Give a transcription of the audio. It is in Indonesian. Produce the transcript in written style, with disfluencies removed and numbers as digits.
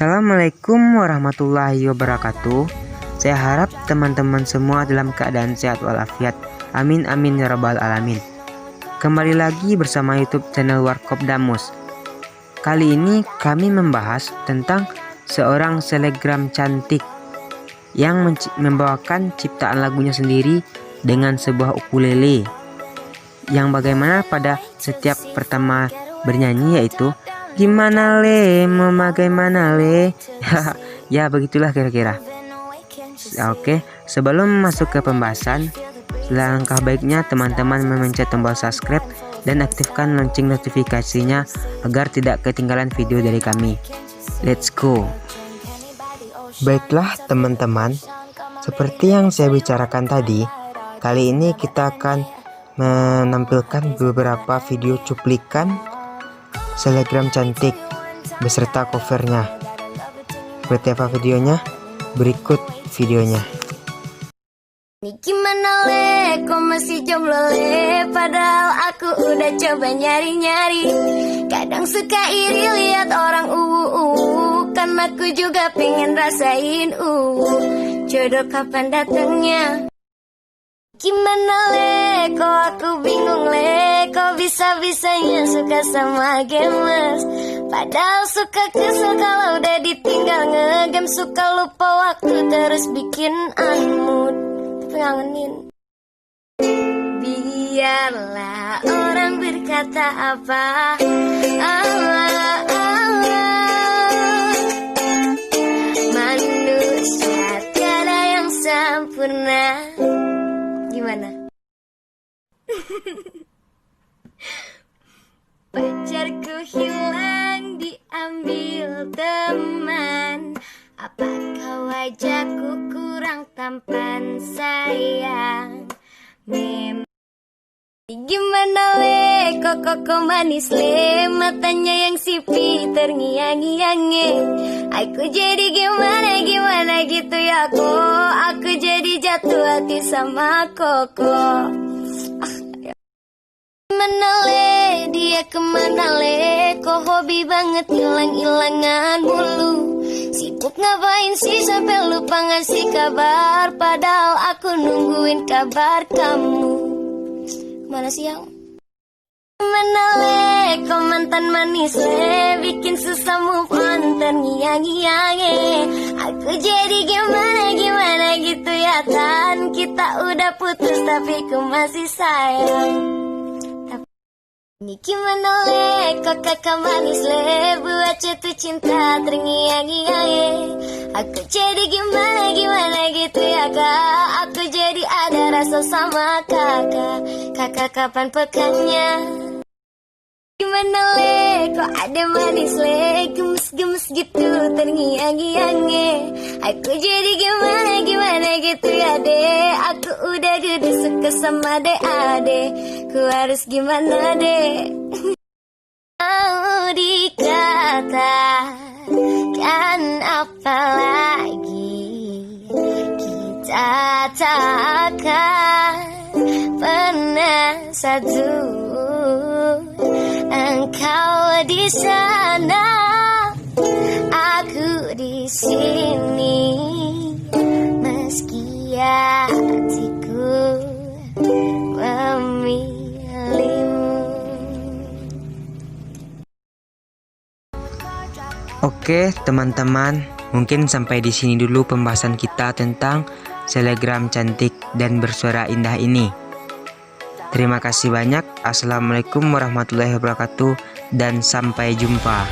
Assalamualaikum warahmatullahi wabarakatuh. Saya harap teman-teman semua dalam keadaan sehat walafiat. Amin amin ya rabbal alamin. Kembali lagi bersama YouTube channel Warkop Damus. Kali ini kami membahas tentang seorang selebgram cantik yang membawakan ciptaan lagunya sendiri dengan sebuah ukulele, yang bagaimana pada setiap pertama bernyanyi yaitu gimana le, mau bagaimana le. Ya begitulah kira-kira. Oke, sebelum masuk ke pembahasan, langkah baiknya teman-teman memencet tombol subscribe dan aktifkan lonceng notifikasinya agar tidak ketinggalan video dari kami. Let's go. Baiklah teman-teman, seperti yang saya bicarakan tadi, kali ini kita akan menampilkan beberapa video cuplikan selebgram cantik beserta covernya. Seperti apa videonya? Berikut videonya. Nih gimana le, kok masih jomblo le, padahal aku udah coba nyari-nyari. Kadang suka iri lihat orang kan aku juga pengen rasain jodoh kapan datangnya. Gimana le, kok aku bingung le, kok bisa-bisanya suka sama gamers. Padahal suka kesel kalau udah ditinggal ngegame, suka lupa waktu terus bikin unmood. Ngangenin. Biarlah orang berkata apa, manusia tiada yang sempurna. Gimana? Pacarku hilang diambil teman, apakah wajahku kurang tampan sayang? Gimana le, kok manis le, matanya yang sipit terngiang-ngiang. Aku jadi gimana gitu ya kok, aku jadi jatuh hati sama Koko. Gimana le, dia kemana le, kok hobi banget hilang-hilangan mulu. Sibuk ngapain sih sampai lupa ngasih kabar, padahal aku nungguin kabar kamu. Mana sih yang? Gimana le, kok mantan manis le, bikin susah move on terngiang-ngiang. Aku jadi gimana gitu ya tan, kita udah putus tapi ku masih sayang. Ini gimana le, kok kakak manis le, buat jatuh cinta terngiang-ngiang. Aku jadi gimana gitu ya kak, aku jadi ada rasa sama kakak kapan pekannya. Gimana le, kok ada manis le, gemes gitu terngiang-ngiang. Aku jadi gimana gitu ya deh, aku udah gede suka sama ade, ku harus gimana deh. Mau dikatakan apa lagi, kita takkan pernah satu. Engkau di sana, aku di sini, meski hatiku memilihmu. Oke teman-teman, mungkin sampai di sini dulu pembahasan kita tentang selebgram cantik dan bersuara indah ini. Terima kasih banyak. Assalamualaikum warahmatullahi wabarakatuh dan sampai jumpa.